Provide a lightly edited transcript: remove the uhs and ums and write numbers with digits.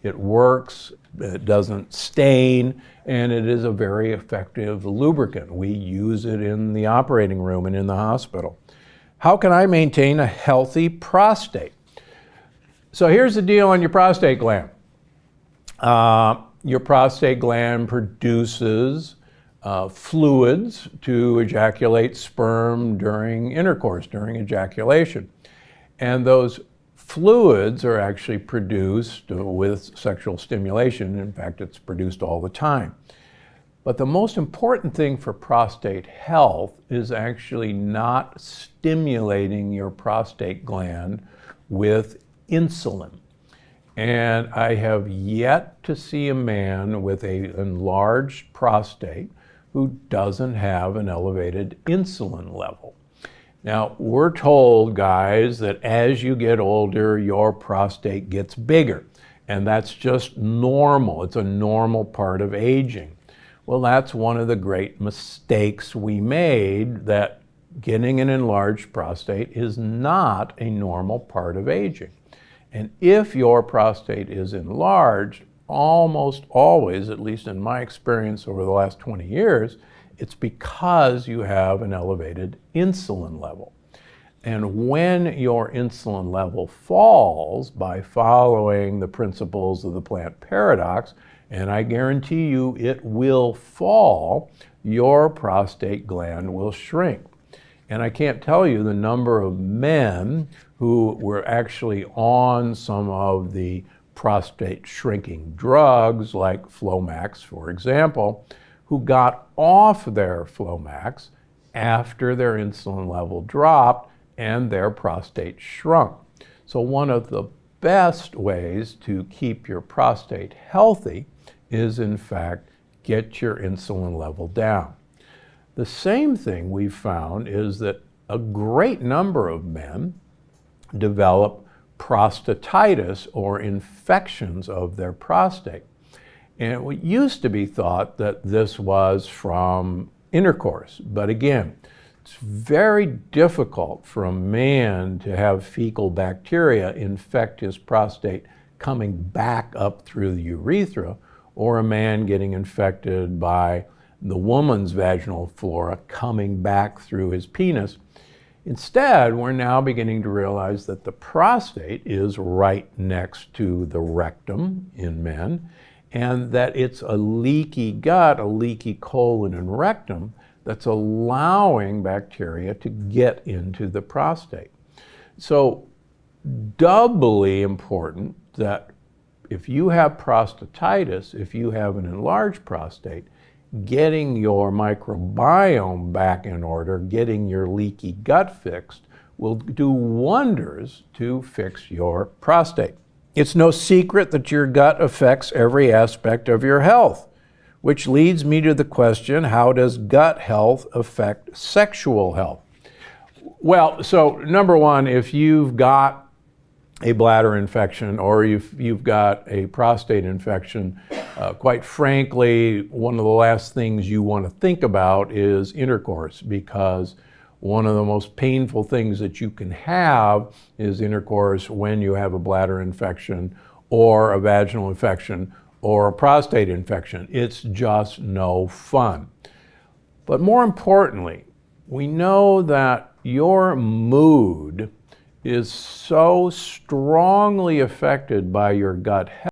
it works, it doesn't stain, and it is a very effective lubricant. We use it in the operating room and in the hospital. How can I maintain a healthy prostate? So here's the deal on your prostate gland. Your prostate gland produces fluids to ejaculate sperm during intercourse, during ejaculation. And those fluids are actually produced with sexual stimulation. In fact, it's produced all the time. But the most important thing for prostate health is actually not stimulating your prostate gland with insulin. And I have yet to see a man with an enlarged prostate who doesn't have an elevated insulin level. Now, we're told, guys, that as you get older, your prostate gets bigger. And that's just normal. It's a normal part of aging. Well, that's one of the great mistakes we made, that getting an enlarged prostate is not a normal part of aging. And if your prostate is enlarged, almost always, at least in my experience over the last 20 years, it's because you have an elevated insulin level. And when your insulin level falls by following the principles of the plant paradox, and I guarantee you it will fall, your prostate gland will shrink. And I can't tell you the number of men who were actually on some of the prostate shrinking drugs like Flomax, for example, who got off their Flomax after their insulin level dropped and their prostate shrunk. So one of the best ways to keep your prostate healthy is, in fact, get your insulin level down. The same thing we've found is that a great number of men develop prostatitis, or infections of their prostate. And it used to be thought that this was from intercourse. But again, it's very difficult for a man to have fecal bacteria infect his prostate coming back up through the urethra, or a man getting infected by the woman's vaginal flora coming back through his penis. Instead, we're now beginning to realize that the prostate is right next to the rectum in men, and that it's a leaky gut, a leaky colon and rectum, that's allowing bacteria to get into the prostate. So, doubly important that if you have prostatitis, if you have an enlarged prostate, getting your microbiome back in order, getting your leaky gut fixed, will do wonders to fix your prostate. It's no secret that your gut affects every aspect of your health, which leads me to the question, how does gut health affect sexual health? Well, so number one, if you've got a bladder infection or you've got a prostate infection, quite frankly, one of the last things you want to think about is intercourse, because one of the most painful things that you can have is intercourse when you have a bladder infection or a vaginal infection or a prostate infection. It's just no fun. But more importantly, we know that your mood is so strongly affected by your gut health